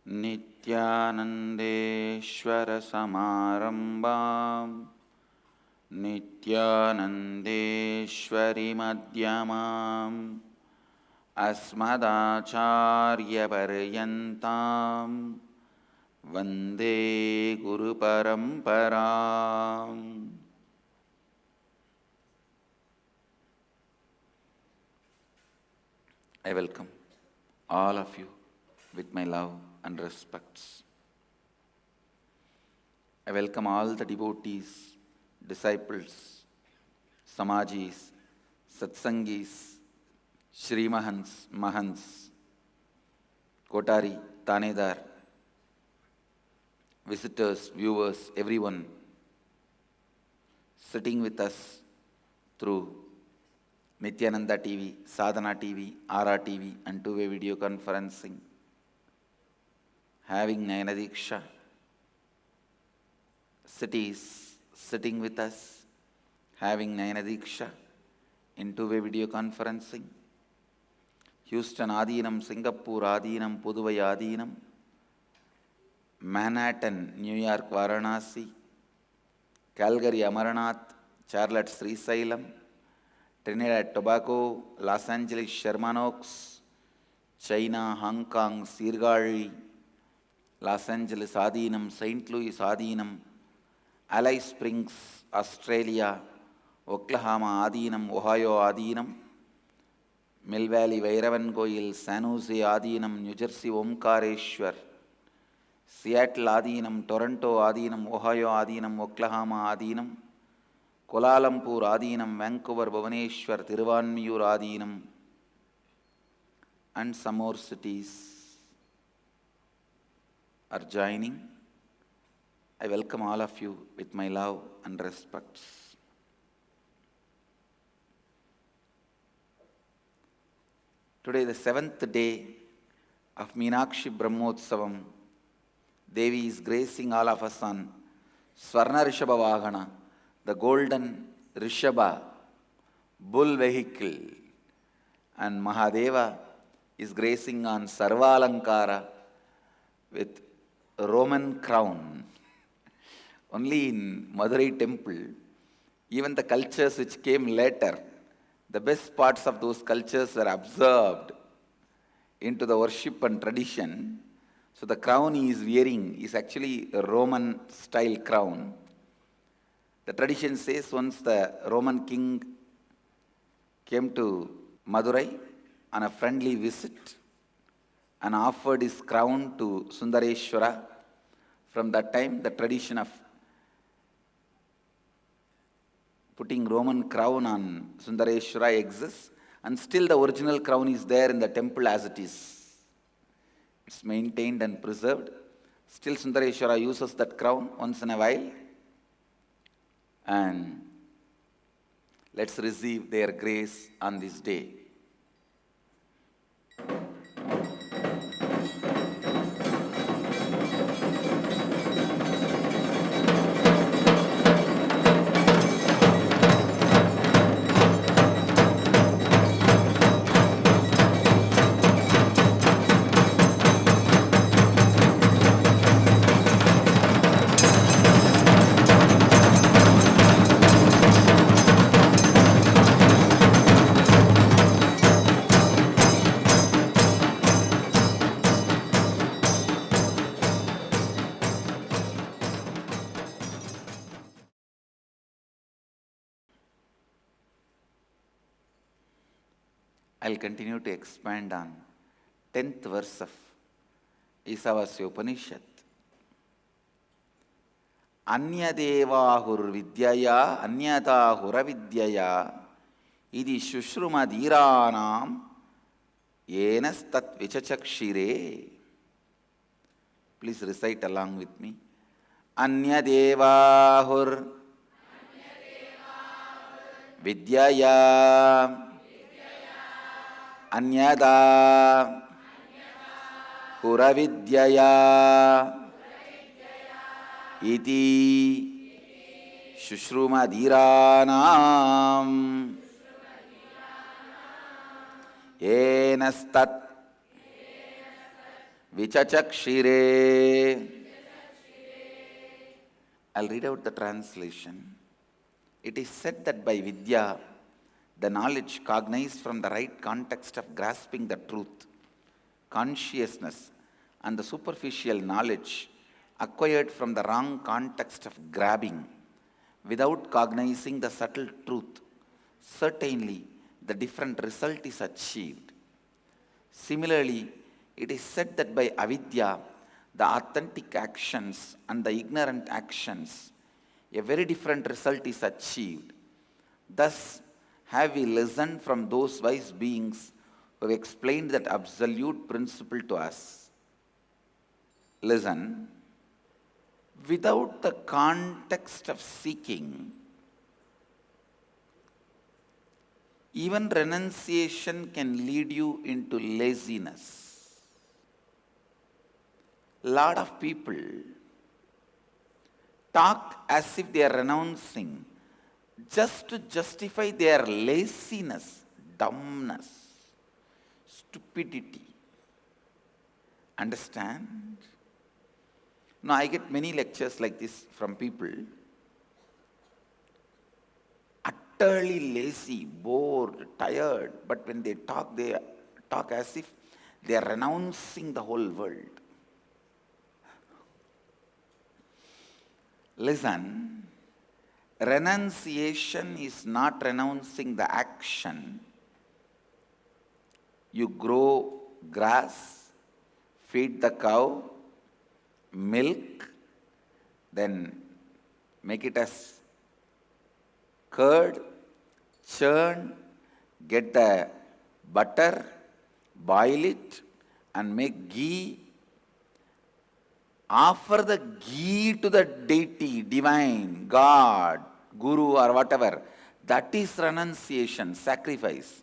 नित्यानन्देश्वरसमारम्भां नित्यानन्देश्वरीमध्यमाम् अस्मदाचार्यपर्यन्तां वन्दे गुरुपरम्पराम्। I welcome all of you with my love and respects. I welcome all the devotees, disciples, Samajis, Satsangis, Shri Mahants, Mahants, Kotari, Tanedar, visitors, viewers, everyone sitting with us through Nityananda TV, Sadhana TV, RA TV and two-way video conferencing, having Nayanadiksha, cities sitting with us, having Nayanadiksha in two-way video conferencing, Houston Adinam, Singapore Adinam, Puduvai Adinam, Manhattan, New York Varanasi, Calgary Amarnath, Charlotte Srisailam, Trinidad Tobago, Los Angeles Sherman Oaks, China, Hong Kong, Sirgari, Los Angeles Adinam, St. Louis Adinam, Alice Springs, Australia, Oklahoma Adinam, Ohio Adinam, Mill Valley Vairavan Goyil, San Jose Adinam, New Jersey Omkareshwar, Seattle Adinam, Toronto Adinam, Ohio Adinam, Oklahoma Adinam, Kuala Lumpur Adinam, Vancouver, Bhubaneswar, Thiruvanmiyur Adinam, and some more cities are joining. I welcome all of you with my love and respects. Today, the 7th day of Meenakshi Brahmotsavam, Devi is gracing all of us on Swarna Rishabha Vahana, the golden Rishabha, bull vehicle, and Mahadeva is gracing on Sarvalankara with Roman crown. Only in Madurai temple, even the cultures which came later, the best parts of those cultures were observed into the worship and tradition. So the crown he is wearing is actually a Roman style crown. The tradition says once the Roman king came to Madurai on a friendly visit and offered his crown to Sundareshwara. From that time, the tradition of putting Roman crown on Sundareshwara exists, and still the original crown is there in the temple as it is. It's maintained and preserved. Still Sundareshwara uses that crown once in a while. And let's receive their grace on this day. I'll continue to expand on 10th verse of Isavasya Upanishad. Anyadevahur vidyaya anyatahura vidyaya idi shushruma dhiranam yenas tat vichachakshire. Please recite along with me. Anyadevahur vidyaya Anyada Huravidyaya Iti Shushrumadhiranam Yenastat vichachakshire. I'll read out the translation. It is said that by vidya, the knowledge cognized from the right context of grasping the truth, consciousness, and the superficial knowledge acquired from the wrong context of grabbing, without cognizing the subtle truth, certainly the different result is achieved. Similarly, it is said that by avidya, the authentic actions and the ignorant actions, a very different result is achieved. Thus, have we listened from those wise beings who have explained that absolute principle to us. Listen, without the context of seeking, even renunciation can lead you into laziness. Lot of people talk as if they are renouncing just to justify their laziness, dumbness, stupidity. Understand? Now, I get many lectures like this from people, utterly lazy, bored, tired, but when they talk as if they are renouncing the whole world. Listen, renunciation is not renouncing the action. You grow grass, feed the cow, milk, then make it as curd, churn, get the butter, boil it, and make ghee. Offer the ghee to the deity, divine, God, Guru, or whatever. That is renunciation, sacrifice.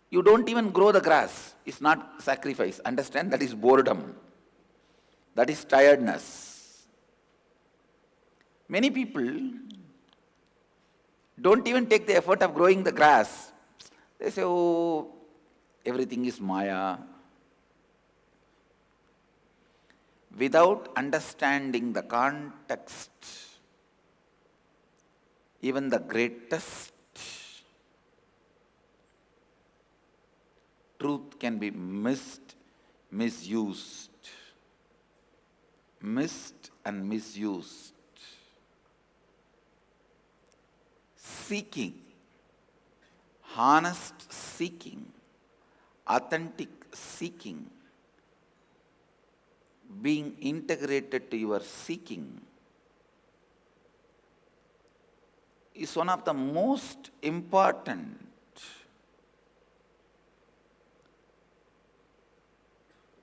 You don't even grow the grass. It's not sacrifice. Understand? That is boredom. That is tiredness. Many people don't even take the effort of growing the grass. They say, oh, everything is Maya. Without understanding the context, even the greatest truth can be missed, misused. Missed and misused. Seeking, honest seeking, authentic seeking, being integrated to your seeking is one of the most important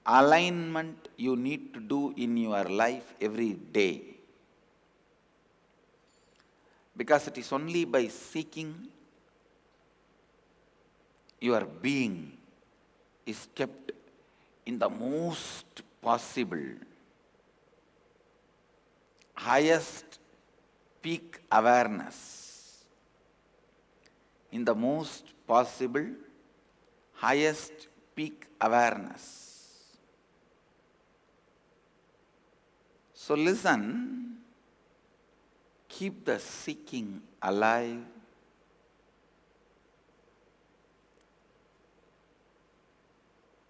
alignment you need to do in your life every day. Because it is only by seeking your being is kept in the most possible, highest peak awareness, in the most possible, highest peak awareness. So listen, keep the seeking alive.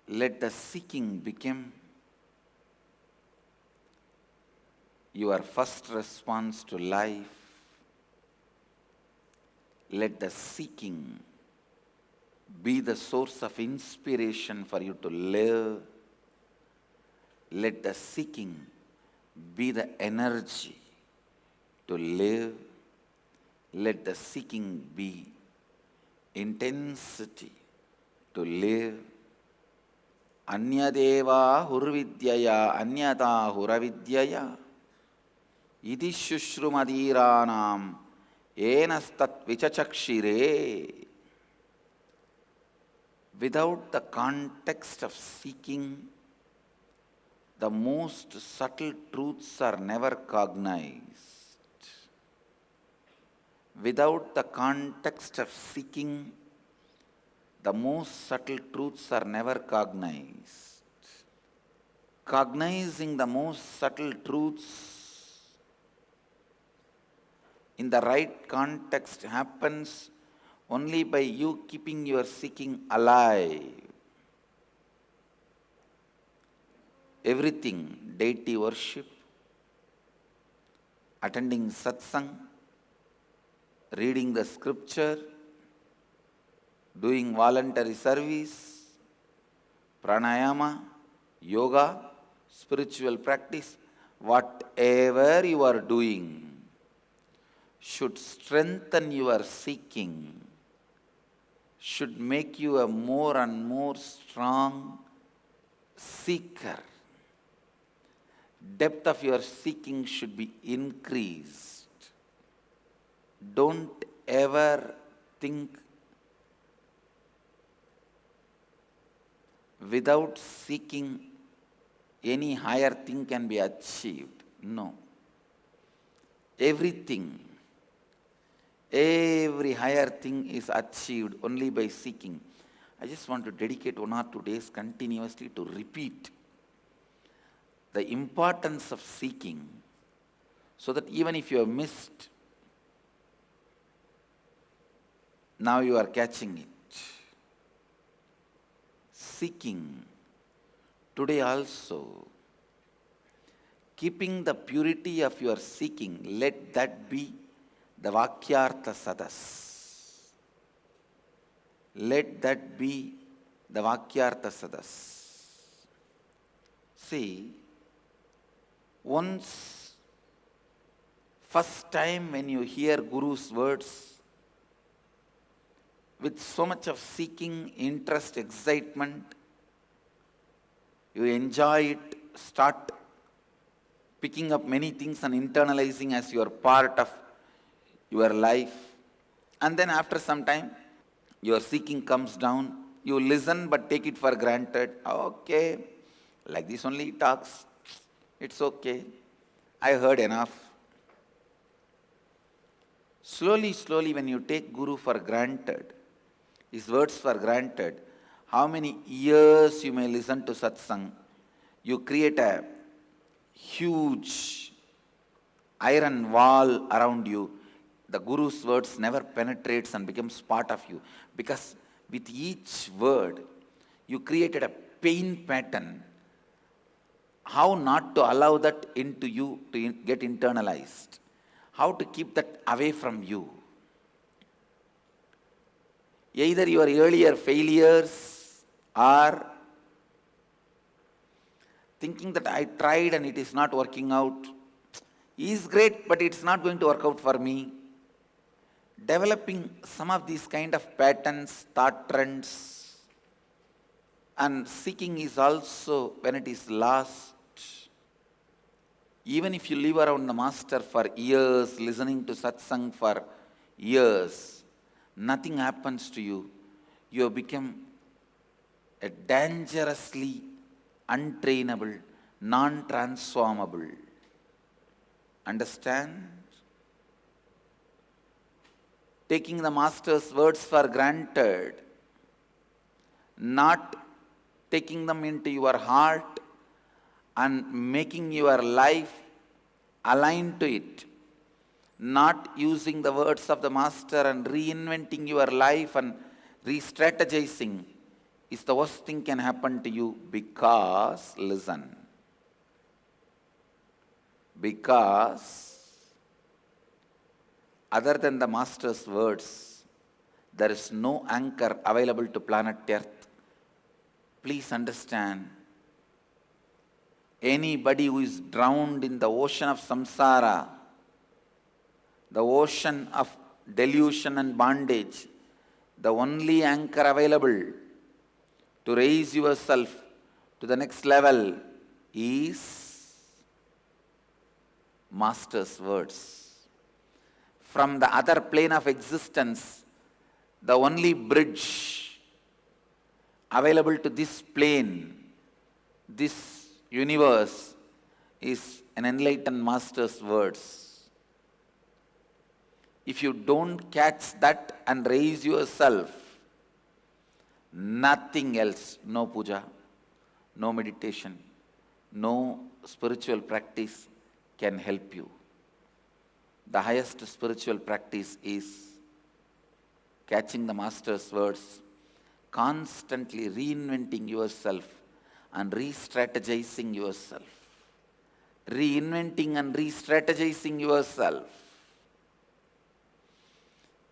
Let the seeking become your first response to life. Let the seeking be the source of inspiration for you to live. Let the seeking be the energy to live. Let the seeking be intensity to live. Anyadeva hurvidyaya anyata huravidyaya iti shushrumadhiranam enastat vichachakshire. Without the context of seeking, the most subtle truths are never cognized. Without the context of seeking, the most subtle truths are never cognized. cognizing the most subtle truths in the right context happens only by you keeping your seeking alive. Everything, deity worship, attending satsang, reading the scripture, doing voluntary service, pranayama, yoga, spiritual practice, whatever you are doing should strengthen your seeking, should make you a more and more strong seeker. Depth of your seeking should be increased. Don't ever think without seeking any higher thing can be achieved. No. Every higher thing is achieved only by seeking. I just want to dedicate 1 or 2 days continuously to repeat the importance of seeking, so that even if you have missed, now you are catching it. Seeking today also, keeping the purity of your seeking, let that be the Vakyartha Sadas. Let that be the Vakyartha Sadas. See, first time when you hear Guru's words, with so much of seeking, interest, excitement, you enjoy it, start picking up many things and internalizing as your part of your life. And then after some time, your seeking comes down. You listen but take it for granted. Okay, like this only he talks. It's okay. I heard enough. Slowly, when you take Guru for granted, his words for granted, how many years you may listen to satsang, you create a huge iron wall around you. The Guru's words never penetrates and becomes part of you, because with each word you created a pain pattern. How not to allow that into you to get internalized? How to keep that away from you? Either your earlier failures or thinking that I tried and it is not working out. Is great, but it's not going to work out for me. Developing some of these kind of patterns, thought trends, and seeking is also when it is lost. Even if you live around the master for years, listening to satsang for years, nothing happens to you. You have become a dangerously untrainable, non-transformable. Understand? Taking the master's words for granted, not taking them into your heart and making your life aligned to it, not using the words of the master and reinventing your life and re-strategizing is the worst thing can happen to you, because, listen, because other than the master's words, there is no anchor available to planet Earth. Please understand, anybody who is drowned in the ocean of samsara, the ocean of delusion and bondage, the only anchor available to raise yourself to the next level is master's words. From the other plane of existence, the only bridge available to this plane, this universe, is an enlightened master's words. If you don't catch that and raise yourself, nothing else, no puja, no meditation, no spiritual practice can help you. The highest spiritual practice is catching the Master's words, constantly reinventing yourself and re-strategizing yourself. Reinventing and re-strategizing yourself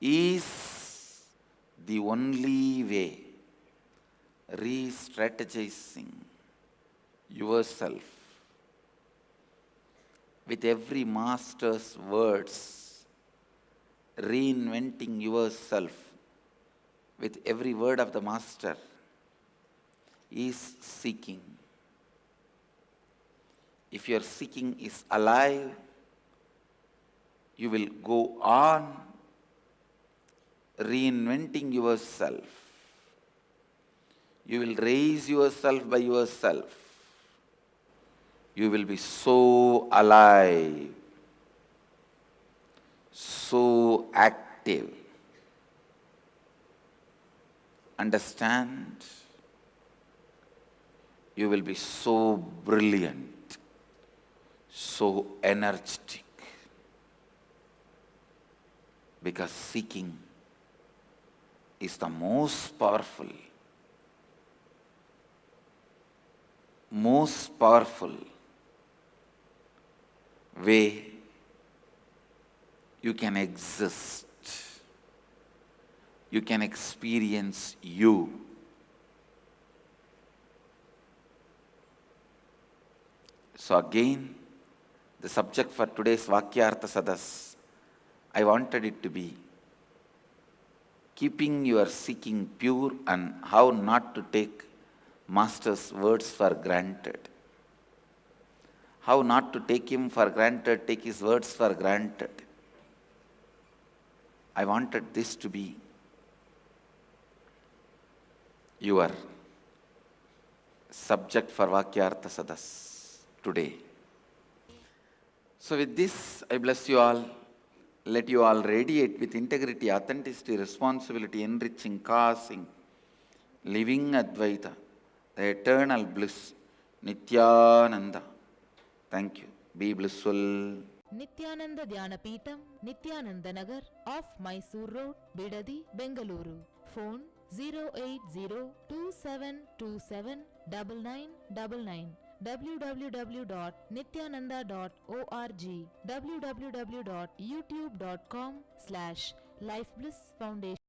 is the only way. Re-strategizing yourself with every Master's words, reinventing yourself with every word of the Master is seeking. If your seeking is alive, you will go on reinventing yourself. You will raise yourself by yourself. You will be so alive, so active. Understand? You will be so brilliant, so energetic. Because seeking is the most powerful way you can exist. You can experience you. So again, the subject for today's Vakyartha Sadas, I wanted it to be keeping your seeking pure and how not to take Master's words for granted. How not to take him for granted, take his words for granted. I wanted this to be your subject for Vakyartha Sadas today. So with this, I bless you all. Let you all radiate with integrity, authenticity, responsibility, enriching, causing, living Advaita, the eternal bliss, Nityananda. Thank you. Be blissful. Nityananda Dhyana Peetham, Nityananda Nagar, off Mysore Road, Bidadi, Bengaluru. Phone 08027279999. www.nityananda.org. www.youtube.com/lifeblissfoundation